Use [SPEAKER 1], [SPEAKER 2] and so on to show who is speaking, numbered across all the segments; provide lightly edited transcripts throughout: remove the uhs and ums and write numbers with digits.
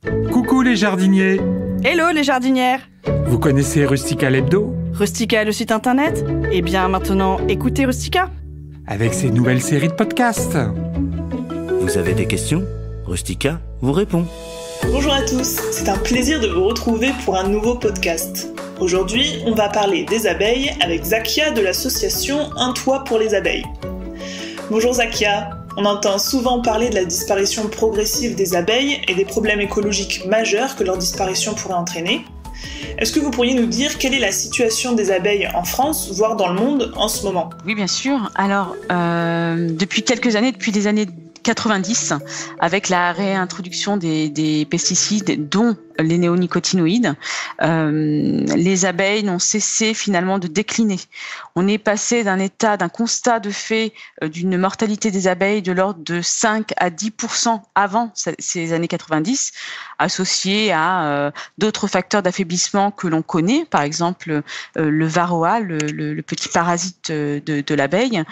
[SPEAKER 1] Coucou les jardiniers!
[SPEAKER 2] Hello les jardinières!
[SPEAKER 1] Vous connaissez Rustica l'hebdo?
[SPEAKER 2] Rustica, le site internet? Eh bien maintenant, écoutez Rustica!
[SPEAKER 1] Avec ses nouvelles séries de podcasts.
[SPEAKER 3] Vous avez des questions? Rustica vous répond.
[SPEAKER 4] Bonjour à tous, c'est un plaisir de vous retrouver pour un nouveau podcast. Aujourd'hui, on va parler des abeilles avec Zakia de l'association Un toit pour les abeilles. Bonjour Zakia, on entend souvent parler de la disparition progressive des abeilles et des problèmes écologiques majeurs que leur disparition pourrait entraîner. Est-ce que vous pourriez nous dire quelle est la situation des abeilles en France, voire dans le monde en ce moment?
[SPEAKER 5] Oui, bien sûr. Alors, depuis quelques années, depuis les années 90, avec la réintroduction des pesticides, dont les néonicotinoïdes, les abeilles n'ont cessé finalement de décliner. On est passé d'un constat de fait d'une mortalité des abeilles de l'ordre de 5 à 10% avant ces années 90, associé à d'autres facteurs d'affaiblissement que l'on connaît, par exemple le varroa, le petit parasite de l'abeille,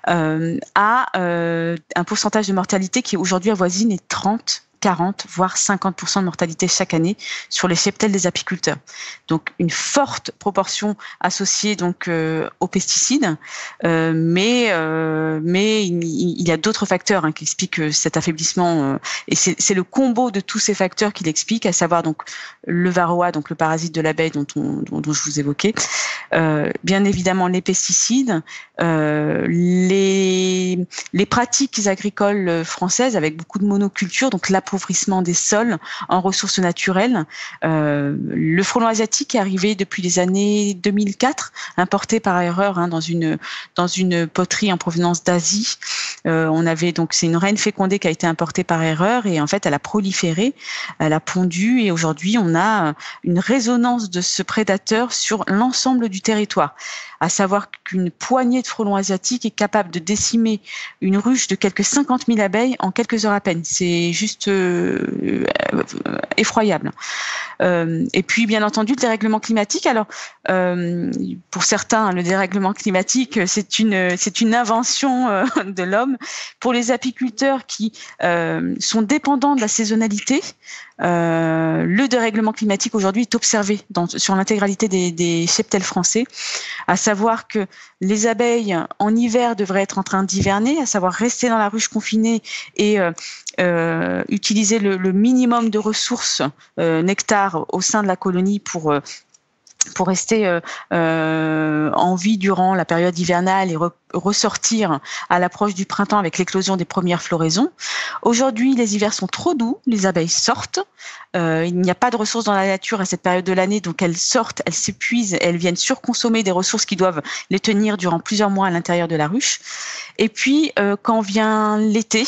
[SPEAKER 5] à un pourcentage de mortalité qui aujourd'hui avoisine les 30, 40, voire 50% de mortalité chaque année sur les cheptels des apiculteurs. Donc une forte proportion associée donc aux pesticides, mais il y a d'autres facteurs qui expliquent cet affaiblissement et c'est le combo de tous ces facteurs qui l'expliquent, à savoir donc le varroa, donc le parasite de l'abeille dont je vous évoquais, bien évidemment les pesticides, les pratiques agricoles françaises avec beaucoup de monoculture, donc l'appauvrissement des sols en ressources naturelles. Le frelon asiatique est arrivé depuis les années 2004, importé par erreur dans une poterie en provenance d'Asie. C'est une reine fécondée qui a été importée par erreur et en fait elle a proliféré, elle a pondu et aujourd'hui on a une résonance de ce prédateur sur l'ensemble du territoire. À savoir qu'une poignée de frelons asiatiques est capable de décimer une ruche de quelques 50 000 abeilles en quelques heures à peine. C'est juste effroyable. Et puis, bien entendu, le dérèglement climatique. Alors, pour certains, le dérèglement climatique, c'est une invention de l'homme. Pour les apiculteurs qui sont dépendants de la saisonnalité, le dérèglement climatique aujourd'hui est observé sur l'intégralité des cheptels français, à savoir que les abeilles en hiver devraient être en train d'hiverner, à savoir rester dans la ruche confinée et utiliser le minimum de ressources nectar au sein de la colonie pour rester en vie durant la période hivernale et ressortir à l'approche du printemps avec l'éclosion des premières floraisons. Aujourd'hui, les hivers sont trop doux, les abeilles sortent. Il n'y a pas de ressources dans la nature à cette période de l'année, donc elles sortent, elles s'épuisent, elles viennent surconsommer des ressources qui doivent les tenir durant plusieurs mois à l'intérieur de la ruche. Et puis, quand vient l'été,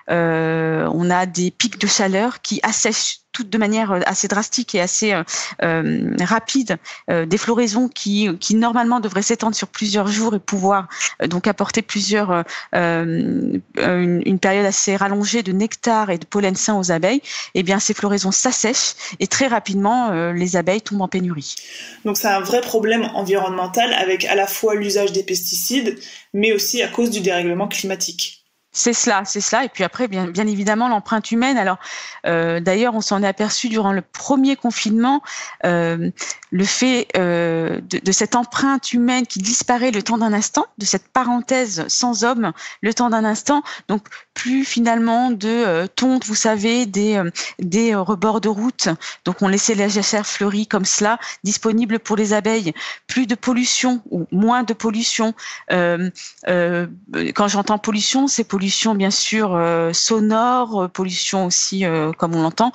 [SPEAKER 5] on a des pics de chaleur qui assèchent toutes de manière assez drastique et assez rapide des floraisons qui normalement devraient s'étendre sur plusieurs jours et pouvoir donc apporter une période assez rallongée de nectar et de pollen sain aux abeilles. Eh bien, ces floraisons s'assèchent et très rapidement les abeilles tombent en pénurie.
[SPEAKER 4] Donc c'est un vrai problème environnemental avec à la fois l'usage des pesticides, mais aussi à cause du dérèglement climatique.
[SPEAKER 5] C'est cela. Et puis après, bien évidemment, l'empreinte humaine. Alors, d'ailleurs, on s'en est aperçu durant le premier confinement, le fait de cette empreinte humaine qui disparaît le temps d'un instant, de cette parenthèse sans homme, le temps d'un instant. Donc, plus finalement de tonte, vous savez, des rebords de route. Donc, on laissait la jachère fleurie comme cela, disponible pour les abeilles. Plus de pollution ou moins de pollution. Quand j'entends pollution, c'est pollution bien sûr sonore, pollution aussi comme on l'entend.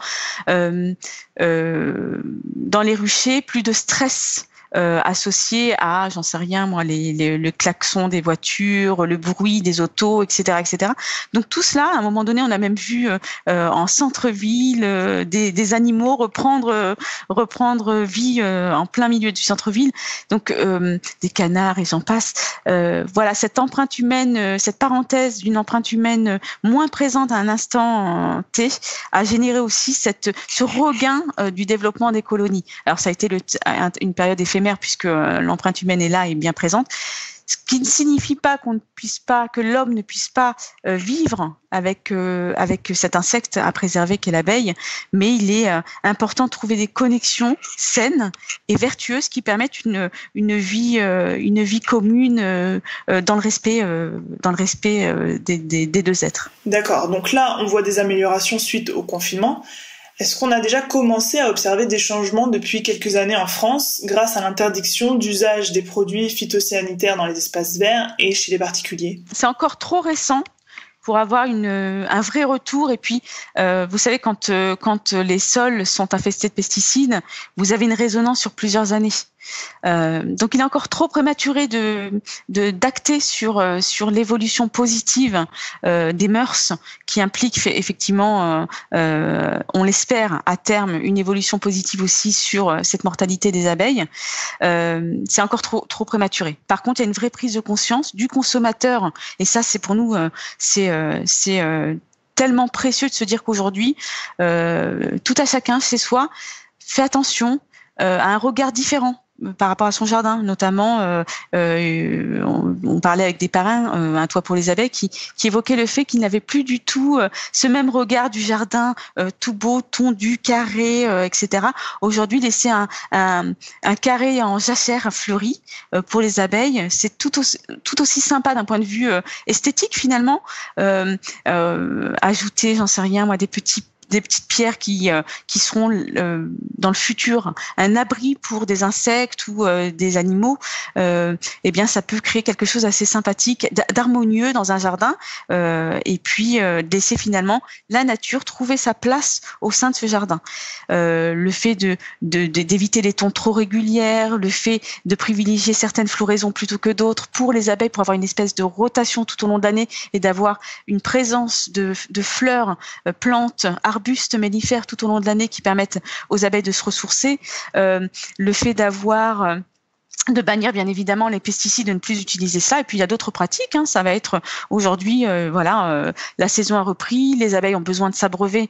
[SPEAKER 5] Dans les ruchers, plus de stress associé à, j'en sais rien moi, le klaxon des voitures, le bruit des autos, etc., etc. Donc tout cela, à un moment donné, on a même vu en centre-ville des animaux reprendre vie en plein milieu du centre-ville. Donc des canards et j'en passe. Voilà, cette empreinte humaine, cette parenthèse d'une empreinte humaine moins présente à un instant T a généré aussi ce regain du développement des colonies. Alors ça a été une période éphémère puisque l'empreinte humaine est là et bien présente. Ce qui ne signifie pas que l'homme ne puisse pas vivre avec cet insecte à préserver qu'est l'abeille, mais il est important de trouver des connexions saines et vertueuses qui permettent une vie commune dans le respect des deux êtres.
[SPEAKER 4] D'accord. Donc là, on voit des améliorations suite au confinement. Est-ce qu'on a déjà commencé à observer des changements depuis quelques années en France grâce à l'interdiction d'usage des produits phytosanitaires dans les espaces verts et chez les particuliers ?
[SPEAKER 5] C'est encore trop récent pour avoir un vrai retour. Et puis, vous savez, quand les sols sont infestés de pesticides, vous avez une résonance sur plusieurs années. Donc, il est encore trop prématuré d'acter sur l'évolution positive des mœurs qui implique effectivement, on l'espère à terme, une évolution positive aussi sur cette mortalité des abeilles. C'est encore trop prématuré. Par contre, il y a une vraie prise de conscience du consommateur, et ça, c'est pour nous, c'est tellement précieux de se dire qu'aujourd'hui, tout à chacun chez soi fait attention à un regard différent par rapport à son jardin, notamment on parlait avec des parrains, un toit pour les abeilles, qui évoquaient le fait qu'ils n'avaient plus du tout ce même regard du jardin tout beau, tondu, carré, etc. Aujourd'hui, laisser un carré en jachère fleurie pour les abeilles, c'est tout aussi sympa d'un point de vue esthétique finalement. Ajouter, j'en sais rien moi, des petites pierres qui seront dans le futur un abri pour des insectes ou des animaux, eh bien ça peut créer quelque chose d'assez sympathique, d'harmonieux dans un jardin, et puis laisser finalement la nature trouver sa place au sein de ce jardin. Le fait d'éviter les tons trop régulières, le fait de privilégier certaines floraisons plutôt que d'autres pour les abeilles, pour avoir une espèce de rotation tout au long de l'année et d'avoir une présence de fleurs, plantes, arbustes, mellifères tout au long de l'année qui permettent aux abeilles de se ressourcer. Le fait de bannir bien évidemment les pesticides, de ne plus utiliser ça. Et puis il y a d'autres pratiques. Ça va être aujourd'hui, la saison a repris, les abeilles ont besoin de s'abreuver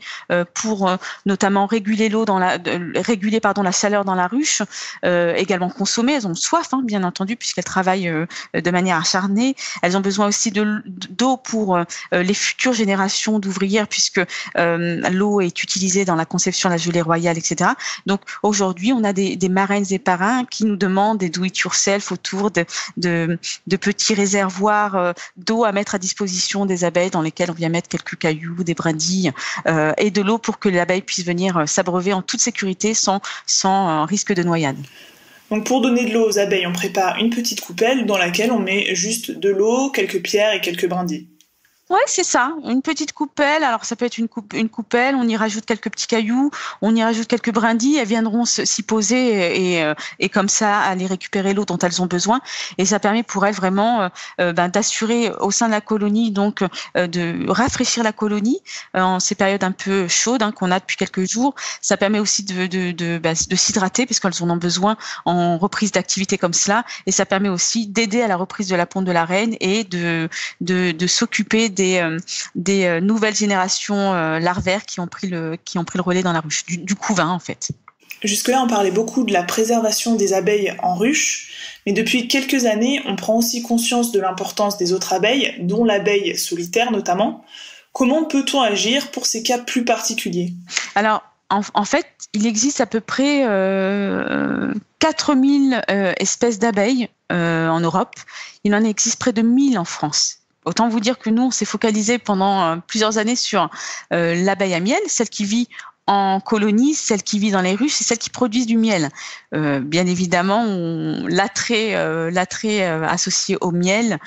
[SPEAKER 5] pour notamment réguler la chaleur dans la ruche, également consommer. Elles ont soif, bien entendu, puisqu'elles travaillent de manière acharnée. Elles ont besoin aussi d'eau pour les futures générations d'ouvrières, puisque l'eau est utilisée dans la conception de la gelée royale, etc. Donc aujourd'hui, on a des marraines et parrains qui nous demandent des do it yourself autour de petits réservoirs d'eau à mettre à disposition des abeilles, dans lesquels on vient mettre quelques cailloux, des brindilles et de l'eau pour que l'abeille puisse venir s'abreuver en toute sécurité sans risque de noyade.
[SPEAKER 4] Donc pour donner de l'eau aux abeilles, on prépare une petite coupelle dans laquelle on met juste de l'eau, quelques pierres et quelques brindilles.
[SPEAKER 5] Ouais, c'est ça, une petite coupelle. Alors ça peut être une coupelle, on y rajoute quelques petits cailloux, on y rajoute quelques brindilles, elles viendront s'y poser et comme ça aller récupérer l'eau dont elles ont besoin. Et ça permet pour elles vraiment d'assurer au sein de la colonie, donc de rafraîchir la colonie en ces périodes un peu chaudes qu'on a depuis quelques jours. Ça permet aussi de s'hydrater parce qu'elles en ont besoin en reprise d'activité comme cela. Et ça permet aussi d'aider à la reprise de la ponte de la reine et de s'occuper des nouvelles générations larvaires qui ont pris le relais dans la ruche, du couvain en fait.
[SPEAKER 4] Jusque-là, on parlait beaucoup de la préservation des abeilles en ruche, mais depuis quelques années, on prend aussi conscience de l'importance des autres abeilles, dont l'abeille solitaire notamment. Comment peut-on agir pour ces cas plus particuliers ? Alors,
[SPEAKER 5] en fait, il existe à peu près 4000 espèces d'abeilles en Europe. Il en existe près de 1000 en France. Autant vous dire que nous, on s'est focalisé pendant plusieurs années sur l'abeille à miel, celle qui vit en colonie, celle qui vit dans les ruches et celle qui produit du miel. Bien évidemment, l'attrait associé au miel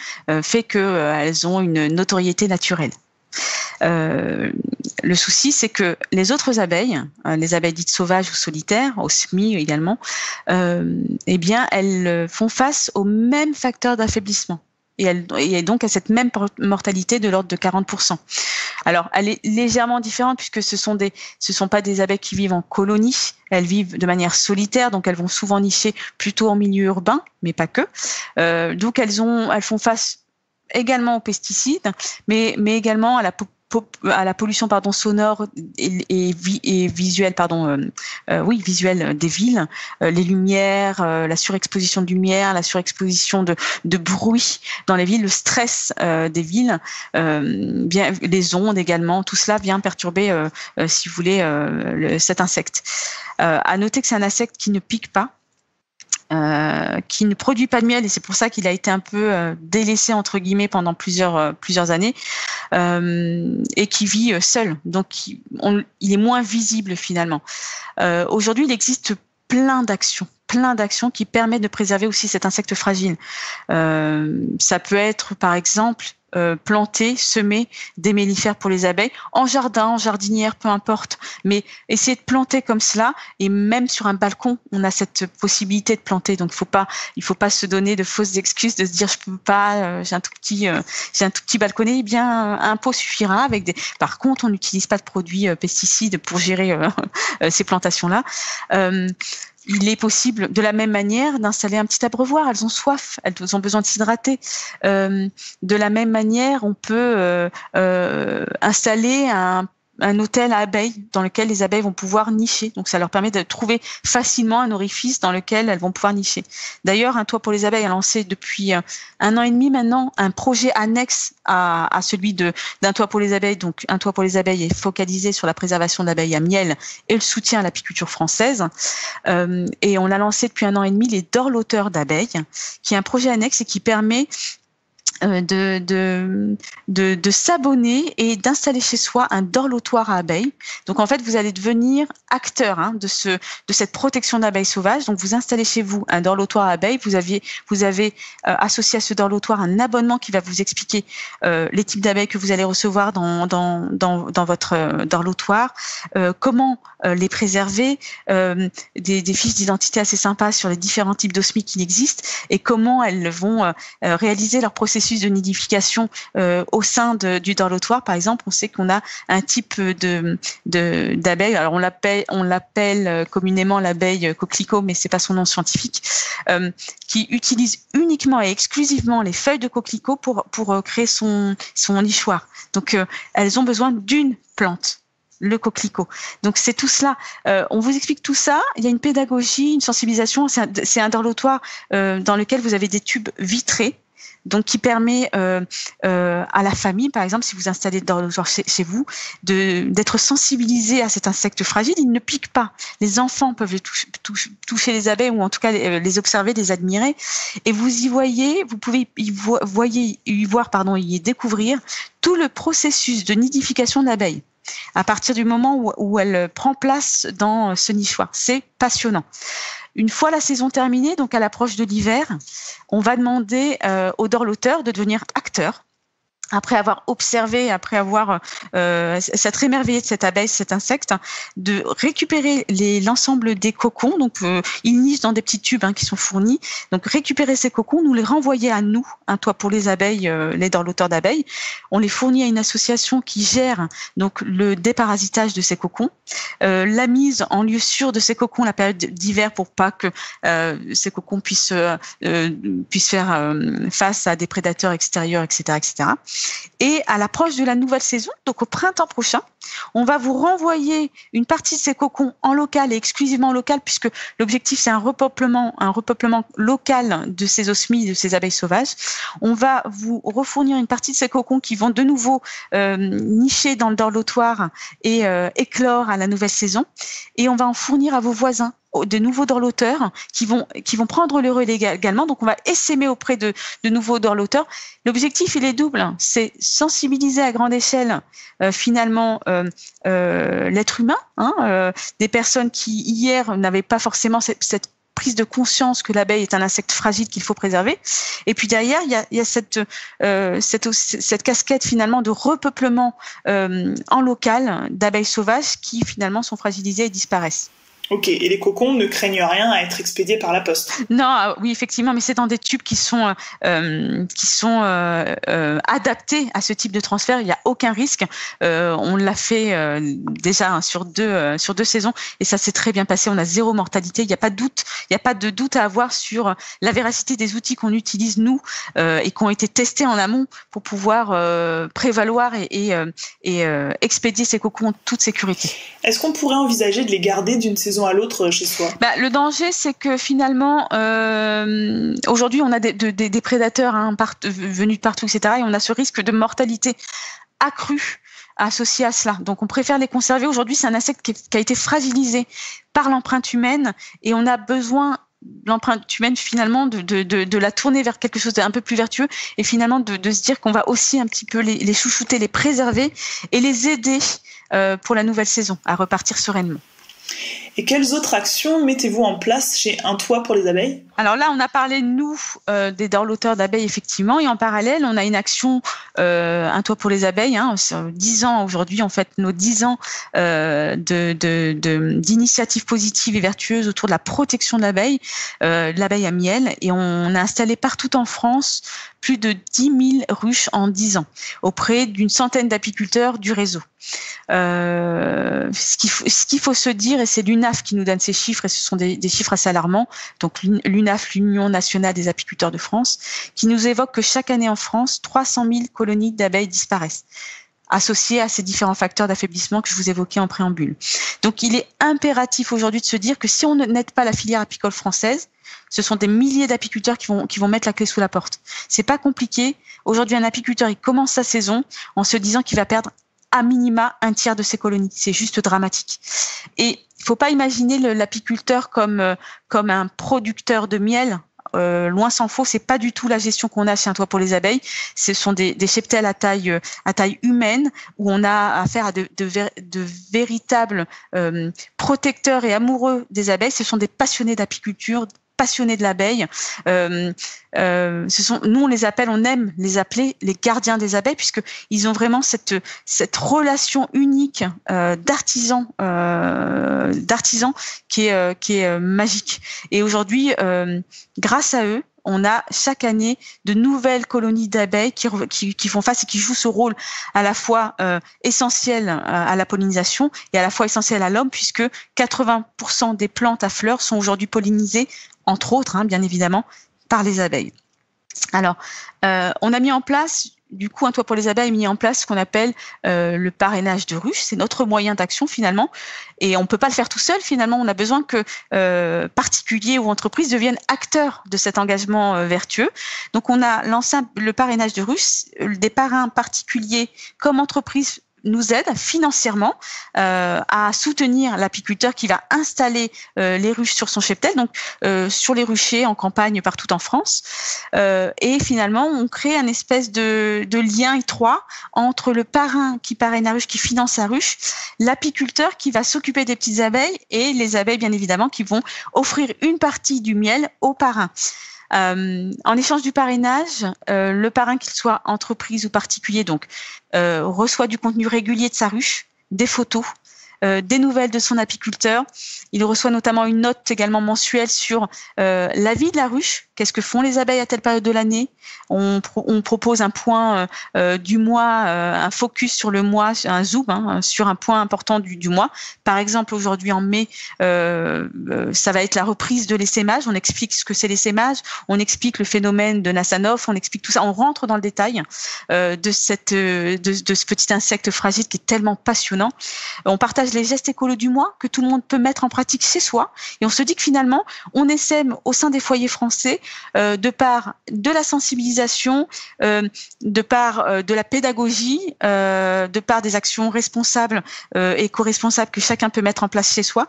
[SPEAKER 5] fait qu'elles ont une notoriété naturelle. Le souci, c'est que les autres abeilles, les abeilles dites sauvages ou solitaires, au SMI également, eh bien, elles font face aux mêmes facteurs d'affaiblissement. Et donc à cette même mortalité de l'ordre de 40%. Alors, elle est légèrement différente puisque ce sont pas des abeilles qui vivent en colonie, elles vivent de manière solitaire, donc elles vont souvent nicher plutôt en milieu urbain, mais pas que. Donc elles font face également aux pesticides, mais également à la à la pollution sonore et visuelle visuelle des villes, les lumières, la surexposition de lumière, la surexposition de bruit dans les villes, le stress des villes, les ondes également, tout cela vient perturber, si vous voulez, cet insecte. À noter que c'est un insecte qui ne pique pas, qui ne produit pas de miel, et c'est pour ça qu'il a été un peu délaissé entre guillemets pendant plusieurs années, et qui vit seul, donc il est moins visible finalement. Aujourd'hui, il existe plein d'actions qui permettent de préserver aussi cet insecte fragile. Ça peut être par exemple planter, semer des mellifères pour les abeilles, en jardin, en jardinière, peu importe, mais essayer de planter comme cela, et même sur un balcon, on a cette possibilité de planter, donc il faut pas se donner de fausses excuses, de se dire je peux pas, j'ai un tout petit balconnet, eh bien un pot suffira. Par contre, on n'utilise pas de produits pesticides pour gérer ces plantations-là. Il est possible, de la même manière, d'installer un petit abreuvoir. Elles ont soif, elles ont besoin de s'hydrater. De la même manière, on peut installer un hôtel à abeilles dans lequel les abeilles vont pouvoir nicher. Donc, ça leur permet de trouver facilement un orifice dans lequel elles vont pouvoir nicher. D'ailleurs, Un Toit pour les abeilles a lancé depuis 1 an et demi maintenant un projet annexe à celui d'Un Toit pour les abeilles. Donc, Un Toit pour les abeilles est focalisé sur la préservation d'abeilles à miel et le soutien à l'apiculture française. Et on a lancé depuis 1 an et demi les dorloteurs d'abeilles, qui est un projet annexe et qui permet de s'abonner et d'installer chez soi un dorlotoir à abeilles. Donc en fait, vous allez devenir acteur de cette protection d'abeilles sauvages. Donc vous installez chez vous un dorlotoir à abeilles. Vous avez associé à ce dorlotoir un abonnement qui va vous expliquer les types d'abeilles que vous allez recevoir dans votre dorlotoir, comment les préserver, des fiches d'identité assez sympas sur les différents types d'osmies qui existent et comment elles vont réaliser leur processus de nidification au sein du dorlotoir. Par exemple, on sait qu'on a un type d'abeille. Alors on l'appelle communément l'abeille coquelicot, mais c'est pas son nom scientifique, qui utilise uniquement et exclusivement les feuilles de coquelicot pour créer son nichoir. Donc elles ont besoin d'une plante, le coquelicot. Donc c'est tout cela. On vous explique tout ça. Il y a une pédagogie, une sensibilisation. C'est un dorlotoir dans lequel vous avez des tubes vitrés, donc qui permet à la famille, par exemple, si vous installez le dorlotoir chez vous, d'être sensibilisé à cet insecte fragile. Il ne pique pas. Les enfants peuvent toucher les abeilles, ou en tout cas les observer, les admirer. Et vous pouvez y découvrir tout le processus de nidification d'abeilles à partir du moment où elle prend place dans ce nichoir. C'est passionnant. Une fois la saison terminée, donc à l'approche de l'hiver, on va demander au dorloteur de devenir acteur. Après avoir observé, après avoir s'être émerveillé de cette abeille, cet insecte, de récupérer l'ensemble des cocons. Donc, ils nichent dans des petits tubes qui sont fournis. Donc, récupérer ces cocons, nous les renvoyer à nous, Un Toit pour les abeilles, les dorloteurs d'abeilles. On les fournit à une association qui gère donc le déparasitage de ces cocons, la mise en lieu sûr de ces cocons la période d'hiver pour pas que ces cocons puissent faire face à des prédateurs extérieurs, etc., etc. Et à l'approche de la nouvelle saison, donc au printemps prochain, on va vous renvoyer une partie de ces cocons en local et exclusivement en local, puisque l'objectif c'est un repeuplement local de ces osmies, de ces abeilles sauvages. On va vous refournir une partie de ces cocons qui vont de nouveau nicher dans le dorlotoir et éclore à la nouvelle saison. Et on va en fournir à vos voisins, de nouveaux dorloteurs qui vont prendre le relais également. Donc, on va essaimer auprès de nouveaux dorloteurs. L'objectif, il est double. C'est sensibiliser à grande échelle, finalement, l'être humain, des personnes qui, hier, n'avaient pas forcément cette prise de conscience que l'abeille est un insecte fragile qu'il faut préserver. Et puis derrière, il y a cette casquette finalement de repeuplement en local d'abeilles sauvages qui finalement sont fragilisées et disparaissent.
[SPEAKER 4] Ok, et les cocons ne craignent rien à être expédiés par la poste?
[SPEAKER 5] Non, oui, effectivement, mais c'est dans des tubes qui sont adaptés à ce type de transfert. Il n'y a aucun risque. On l'a fait déjà sur deux saisons et ça s'est très bien passé. On a 0 mortalité. Il n'y a pas de doute à avoir sur la véracité des outils qu'on utilise nous et qui ont été testés en amont pour pouvoir prévaloir et expédier ces cocons en toute sécurité.
[SPEAKER 4] Est-ce qu'on pourrait envisager de les garder d'une saison à l'autre chez soi?
[SPEAKER 5] Le danger, c'est que finalement, aujourd'hui, on a des prédateurs venus de partout, etc. Et on a ce risque de mortalité accrue associé à cela. Donc, on préfère les conserver. Aujourd'hui, c'est un insecte qui a été fragilisé par l'empreinte humaine et on a besoin l'empreinte humaine finalement de la tourner vers quelque chose d'un peu plus vertueux et finalement de se dire qu'on va aussi un petit peu les chouchouter, les préserver et les aider pour la nouvelle saison à repartir sereinement.
[SPEAKER 4] Et quelles autres actions mettez-vous en place chez Un Toit pour les abeilles?
[SPEAKER 5] Alors là, on a parlé, nous, des dorloteurs d'abeilles, effectivement, et en parallèle, on a une action Un Toit pour les abeilles. 10 ans aujourd'hui, en fait, nos 10 ans d'initiatives positives et vertueuses autour de la protection de l'abeille à miel, et on a installé partout en France plus de 10 000 ruches en 10 ans, auprès d'une centaine d'apiculteurs du réseau. Ce qu'il faut se dire, et c'est l'UNAF qui nous donne ces chiffres, et ce sont des chiffres assez alarmants, donc l'UNAF, l'Union nationale des apiculteurs de France, qui nous évoque que chaque année en France, 300 000 colonies d'abeilles disparaissent, associées à ces différents facteurs d'affaiblissement que je vous évoquais en préambule. Donc il est impératif aujourd'hui de se dire que si on n'aide pas la filière apicole française, ce sont des milliers d'apiculteurs qui vont mettre la clé sous la porte. C'est pas compliqué. Aujourd'hui, un apiculteur, il commence sa saison en se disant qu'il va perdre à minima un tiers de ses colonies. C'est juste dramatique. Et il faut pas imaginer l'apiculteur comme un producteur de miel. Loin s'en faut, c'est pas du tout la gestion qu'on a chez Un Toit pour les abeilles. Ce sont des cheptels à taille humaine où on a affaire à de véritables protecteurs et amoureux des abeilles. Ce sont des passionnés d'apiculture, passionnés de l'abeille. Nous on les appelle, on aime les appeler les gardiens des abeilles puisque ils ont vraiment cette relation unique d'artisan qui est magique. Et aujourd'hui, grâce à eux, on a chaque année de nouvelles colonies d'abeilles qui font face et qui jouent ce rôle à la fois essentiel à la pollinisation et à la fois essentiel à l'homme puisque 80% des plantes à fleurs sont aujourd'hui pollinisées, entre autres, bien évidemment, par les abeilles. Alors, on a mis en place, du coup, Un Toit pour les abeilles a mis en place ce qu'on appelle le parrainage de ruches. C'est notre moyen d'action finalement. Et on ne peut pas le faire tout seul finalement. On a besoin que particuliers ou entreprises deviennent acteurs de cet engagement vertueux. Donc, on a lancé le parrainage de ruches. Des parrains particuliers comme entreprises nous aide financièrement à soutenir l'apiculteur qui va installer les ruches sur son cheptel, donc sur les ruchers en campagne partout en France. Et finalement, on crée un espèce de lien étroit entre le parrain qui parraine la ruche, qui finance la ruche, l'apiculteur qui va s'occuper des petites abeilles et les abeilles, bien évidemment, qui vont offrir une partie du miel au parrain. En échange du parrainage, le parrain, qu'il soit entreprise ou particulier, donc reçoit du contenu régulier de sa ruche, des photos, des nouvelles de son apiculteur. Il reçoit notamment une note également mensuelle sur la vie de la ruche. Qu'est-ce que font les abeilles à telle période de l'année? On propose un point du mois, un focus sur le mois, un zoom sur un point important du mois. Par exemple, aujourd'hui en mai, ça va être la reprise de l'essaimage. On explique ce que c'est l'essaimage, on explique le phénomène de Nassanov, on explique tout ça. On rentre dans le détail de ce petit insecte fragile qui est tellement passionnant. On partage les gestes écolos du mois que tout le monde peut mettre en pratique chez soi. Et on se dit que finalement, on essaime au sein des foyers français de part de la sensibilisation, de part de la pédagogie, de part des actions responsables et co-responsables que chacun peut mettre en place chez soi.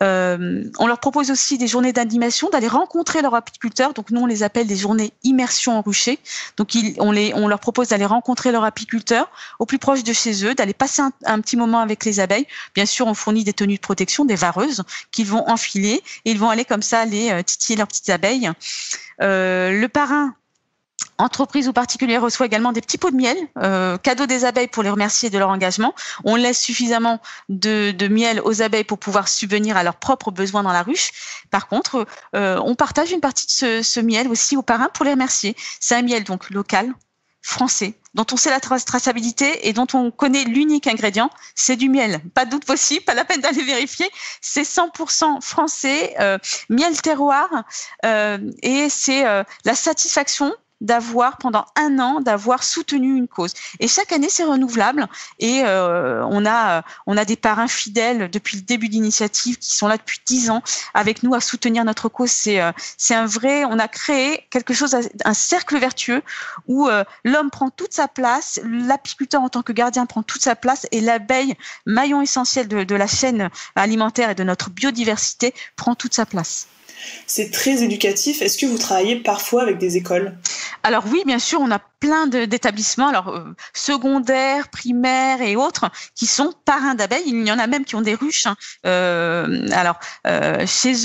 [SPEAKER 5] On leur propose aussi des journées d'animation, d'aller rencontrer leurs apiculteurs. Donc nous, on les appelle des journées immersion en rucher. Donc on leur propose d'aller rencontrer leurs apiculteurs au plus proche de chez eux, d'aller passer un petit moment avec les abeilles. Bien sûr, on fournit des tenues de protection, des vareuses qu'ils vont enfiler et ils vont aller comme ça aller titiller leurs petites abeilles. Le parrain Entreprises ou particuliers reçoivent également des petits pots de miel, cadeaux des abeilles pour les remercier de leur engagement. On laisse suffisamment de miel aux abeilles pour pouvoir subvenir à leurs propres besoins dans la ruche. Par contre, on partage une partie de ce miel aussi aux parrains pour les remercier. C'est un miel donc local, français, dont on sait la traçabilité et dont on connaît l'unique ingrédient, c'est du miel. Pas de doute possible, pas la peine d'aller vérifier. C'est 100% français, miel terroir, et c'est la satisfaction d'avoir pendant 1 an d'avoir soutenu une cause. Et chaque année c'est renouvelable et on a des parrains fidèles depuis le début de l'initiative qui sont là depuis 10 ans avec nous à soutenir notre cause. C'est un vrai, on a créé quelque chose, un cercle vertueux où l'homme prend toute sa place, l'apiculteur en tant que gardien prend toute sa place et l'abeille, maillon essentiel de la chaîne alimentaire et de notre biodiversité, prend toute sa place.
[SPEAKER 4] C'est très éducatif. Est-ce que vous travaillez parfois avec des écoles ?
[SPEAKER 5] Alors oui, bien sûr, on a plein d'établissements, secondaires, primaires et autres, qui sont parrains d'abeilles. Il y en a même qui ont des ruches. Chez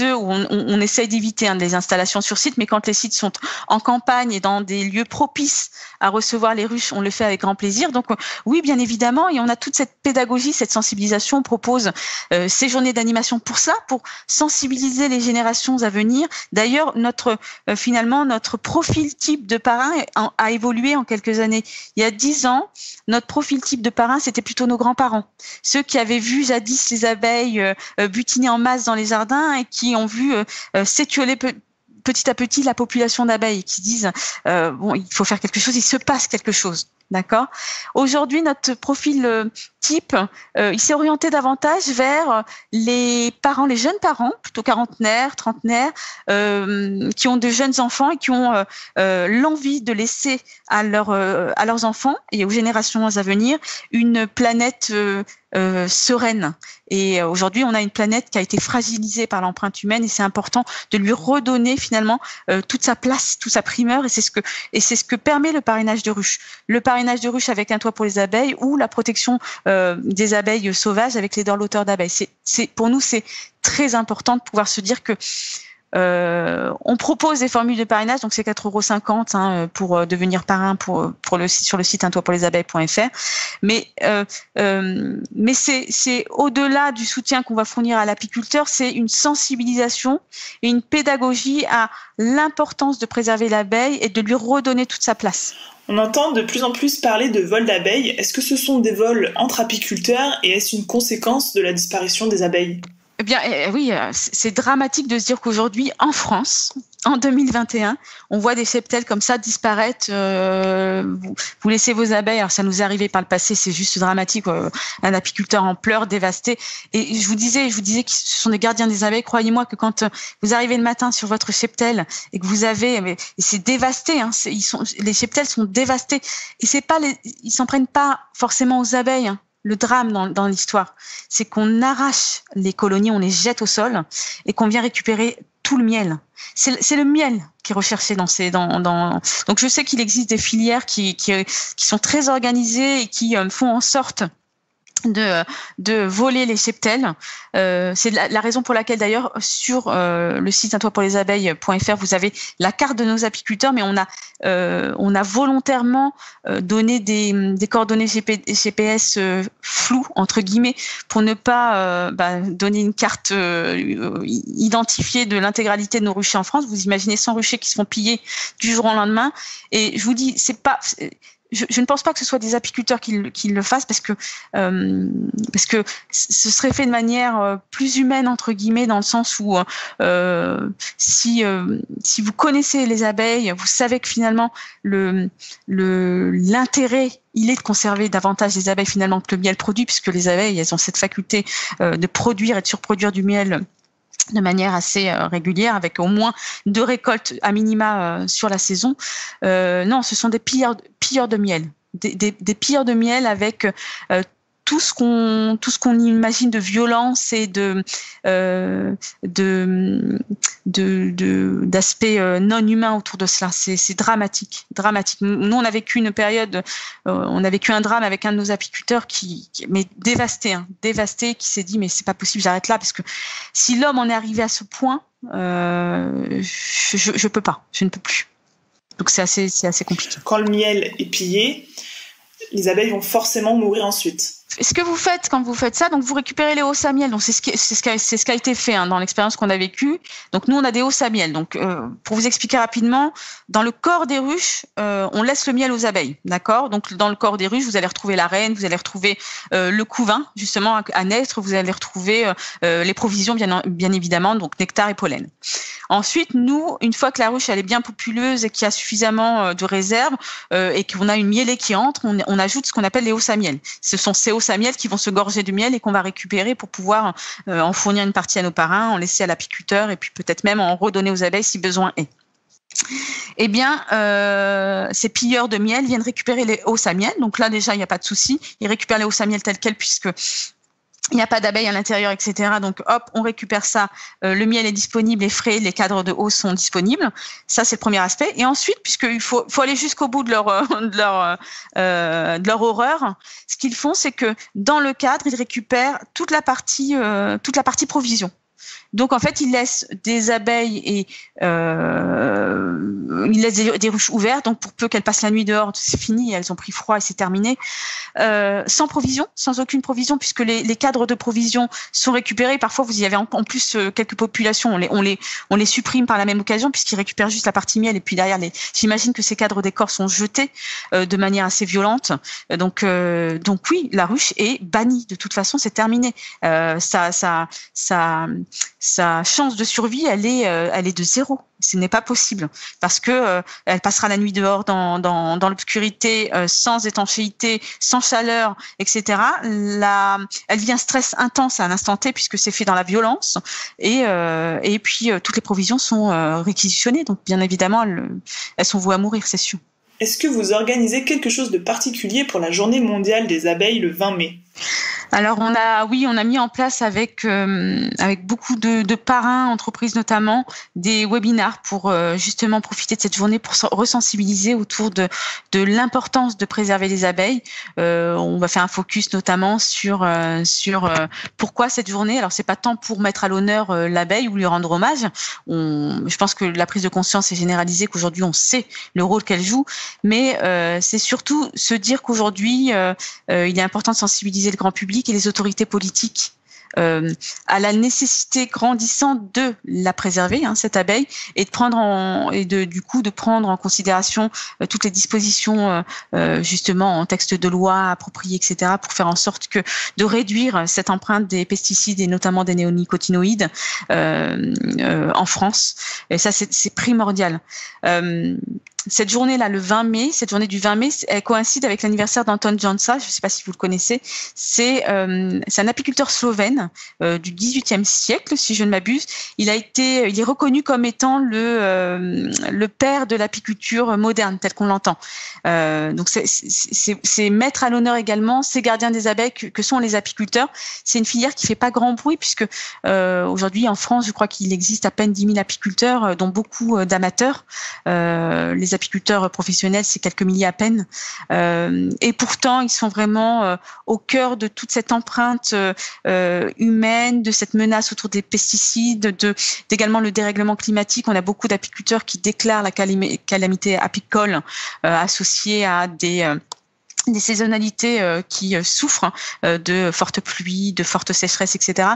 [SPEAKER 5] eux, on essaye d'éviter des installations sur site, mais quand les sites sont en campagne et dans des lieux propices à recevoir les ruches, on le fait avec grand plaisir. Donc oui, bien évidemment, et on a toute cette pédagogie, cette sensibilisation. On propose ces journées d'animation pour ça, pour sensibiliser les générations à venir. D'ailleurs, notre profil type de parrain a évolué en quelques années. Il y a 10 ans, notre profil type de parrain, c'était plutôt nos grands-parents. Ceux qui avaient vu jadis les abeilles butiner en masse dans les jardins et qui ont vu s'étioler petit à petit la population d'abeilles et qui disent il faut faire quelque chose, il se passe quelque chose. D'accord. Aujourd'hui, notre profil type, il s'est orienté davantage vers les parents, les jeunes parents, plutôt quarantenaires, trentenaires, qui ont de jeunes enfants et qui ont l'envie de laisser à leurs enfants et aux générations à venir une planète sereine. Et aujourd'hui, on a une planète qui a été fragilisée par l'empreinte humaine et c'est important de lui redonner finalement toute sa place, toute sa primeur et c'est ce que permet le parrainage de ruche. Le parrainage de ruche avec un toit pour les abeilles ou la protection des abeilles sauvages avec les dorloteurs d'abeilles. Pour nous, c'est très important de pouvoir se dire que on propose des formules de parrainage, donc c'est 4,50 € pour devenir parrain sur le site untoitpourlesabeilles.fr. Mais c'est au-delà du soutien qu'on va fournir à l'apiculteur, c'est une sensibilisation et une pédagogie à l'importance de préserver l'abeille et de lui redonner toute sa place.
[SPEAKER 4] On entend de plus en plus parler de vols d'abeilles. Est-ce que ce sont des vols entre apiculteurs et est-ce une conséquence de la disparition des abeilles ?
[SPEAKER 5] Eh bien, oui, c'est dramatique de se dire qu'aujourd'hui, en France, en 2021, on voit des cheptels comme ça disparaître. Vous laissez vos abeilles. Alors, ça nous est arrivé par le passé. C'est juste dramatique. Un apiculteur en pleurs, dévasté. Et je vous disais que ce sont des gardiens des abeilles. Croyez-moi que quand vous arrivez le matin sur votre cheptel et que vous avez, et c'est dévasté. Les cheptels sont dévastés. Et ils s'en prennent pas forcément aux abeilles. Le drame dans l'histoire, c'est qu'on arrache les colonies, on les jette au sol et qu'on vient récupérer tout le miel. C'est le miel qui est recherché donc je sais qu'il existe des filières qui sont très organisées et qui font en sorte de voler les cheptels. C'est la raison pour laquelle d'ailleurs sur le site untoitpourlesabeilles.fr vous avez la carte de nos apiculteurs, mais on a volontairement donné des coordonnées GPS floues entre guillemets pour ne pas donner une carte identifiée de l'intégralité de nos ruchers en France. Vous imaginez 100 ruchers qui se font piller du jour au lendemain, et je vous dis je ne pense pas que ce soit des apiculteurs qui le fassent parce que ce serait fait de manière plus humaine entre guillemets, dans le sens où si vous connaissez les abeilles, vous savez que finalement l'intérêt il est de conserver davantage les abeilles finalement que le miel produit, puisque les abeilles elles ont cette faculté de produire et de surproduire du miel de manière assez régulière, avec au moins 2 récoltes à minima sur la saison. Non, ce sont des pilleurs de miel, des pilleurs de miel avec tout ce qu'on imagine de violence et d'aspect non humain autour de cela. C'est dramatique. Nous, on a vécu une période, on a vécu un drame avec un de nos apiculteurs mais dévasté, qui s'est dit mais c'est pas possible, j'arrête là, parce que si l'homme en est arrivé à ce point, je peux pas, je ne peux plus. Donc c'est assez compliqué.
[SPEAKER 4] Quand le miel est pillé, les abeilles vont forcément mourir ensuite.
[SPEAKER 5] Ce que vous faites quand vous faites ça, donc vous récupérez les hausses à miel. Donc c'est ce qui a été fait dans l'expérience qu'on a vécue. Donc nous on a des hausses à miel. Donc pour vous expliquer rapidement, dans le corps des ruches, on laisse le miel aux abeilles, d'accord. Donc dans le corps des ruches, vous allez retrouver la reine, vous allez retrouver le couvain justement à naître, vous allez retrouver les provisions bien évidemment, donc nectar et pollen. Ensuite, nous, une fois que la ruche elle est bien populeuse et qu'il y a suffisamment de réserves et qu'on a une mielée qui entre, on ajoute ce qu'on appelle les hausses à miel. Ce sont ces hausses à miel qui vont se gorger de miel et qu'on va récupérer pour pouvoir en fournir une partie à nos parrains, en laisser à l'apiculteur et puis peut-être même en redonner aux abeilles si besoin est. Eh bien, ces pilleurs de miel viennent récupérer les hausses à miel. Donc là, déjà, il n'y a pas de souci. Ils récupèrent les hausses à miel telles quelles puisque il n'y a pas d'abeilles à l'intérieur, etc. Donc, hop, on récupère ça. Le miel est disponible, les frais, les cadres de hausse sont disponibles. Ça, c'est le premier aspect. Et ensuite, puisqu'il faut aller jusqu'au bout de leur horreur, ce qu'ils font, c'est que dans le cadre, ils récupèrent toute la partie provision. Donc en fait, ils laissent des abeilles et ils laissent des ruches ouvertes. Donc pour peu qu'elles passent la nuit dehors, c'est fini, elles ont pris froid et c'est terminé. Sans provision, sans aucune provision, puisque les cadres de provision sont récupérés. Parfois, vous y avez en plus quelques populations, on les supprime par la même occasion puisqu'ils récupèrent juste la partie miel et puis derrière j'imagine que ces cadres d'écorce sont jetés de manière assez violente. Donc oui, la ruche est bannie. De toute façon, c'est terminé. Sa chance de survie, elle est de 0. Ce n'est pas possible parce que elle passera la nuit dehors dans l'obscurité, sans étanchéité, sans chaleur, etc. Elle vit un stress intense à l'instant T puisque c'est fait dans la violence et puis toutes les provisions sont réquisitionnées. Donc bien évidemment, elles sont vouées à mourir, c'est sûr.
[SPEAKER 4] Est-ce que vous organisez quelque chose de particulier pour la Journée mondiale des abeilles le 20 mai ?
[SPEAKER 5] Alors on a mis en place avec beaucoup de parrains, entreprises notamment, des webinars pour justement profiter de cette journée pour resensibiliser autour de l'importance de préserver les abeilles. On va faire un focus notamment sur pourquoi cette journée. Alors c'est pas tant pour mettre à l'honneur l'abeille ou lui rendre hommage. Je pense que la prise de conscience est généralisée, qu'aujourd'hui on sait le rôle qu'elle joue, mais c'est surtout se dire qu'aujourd'hui il est important de sensibiliser le grand public et les autorités politiques à la nécessité grandissante de la préserver, cette abeille, et de prendre en considération toutes les dispositions justement en texte de loi appropriés, etc., pour faire en sorte de réduire cette empreinte des pesticides et notamment des néonicotinoïdes en France. Et ça, c'est primordial. Cette journée-là, le 20 mai, cette journée du 20 mai, elle coïncide avec l'anniversaire d'Anton Jansa. Je ne sais pas si vous le connaissez. C'est un apiculteur slovène du XVIIIe siècle, si je ne m'abuse. Il est reconnu comme étant le père de l'apiculture moderne, tel qu'on l'entend. Donc c'est mettre à l'honneur également ces gardiens des abeilles que sont les apiculteurs. C'est une filière qui fait pas grand bruit puisque aujourd'hui en France, je crois qu'il existe à peine 10 000 apiculteurs, dont beaucoup d'amateurs. Les apiculteurs professionnels, c'est quelques milliers à peine. Et pourtant, ils sont vraiment au cœur de toute cette empreinte humaine, de cette menace autour des pesticides, d'également le dérèglement climatique. On a beaucoup d'apiculteurs qui déclarent la calamité apicole associée à des saisonnalités qui souffrent de fortes pluies, de fortes sécheresses, etc.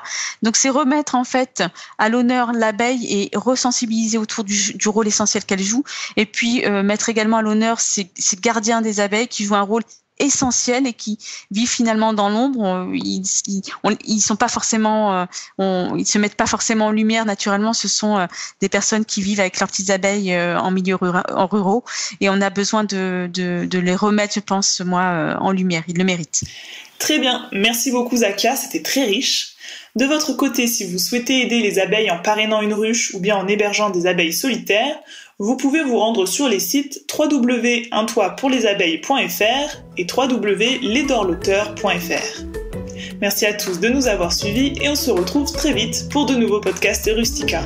[SPEAKER 5] Donc c'est remettre en fait à l'honneur l'abeille et resensibiliser autour du rôle essentiel qu'elle joue, et puis mettre également à l'honneur ces gardiens des abeilles qui jouent un rôle essentiel et qui vivent finalement dans l'ombre. Ils sont pas forcément, ils se mettent pas forcément en lumière naturellement. Ce sont des personnes qui vivent avec leurs petites abeilles en milieu ruraux, et on a besoin de les remettre, je pense, en lumière. Ils le méritent.
[SPEAKER 4] Très bien, merci beaucoup Zakia, c'était très riche. De votre côté, si vous souhaitez aider les abeilles en parrainant une ruche ou bien en hébergeant des abeilles solitaires, vous pouvez vous rendre sur les sites www.untoitpourlesabeilles.fr et www.lesdorlauteur.fr. Merci à tous de nous avoir suivis et on se retrouve très vite pour de nouveaux podcasts Rustica.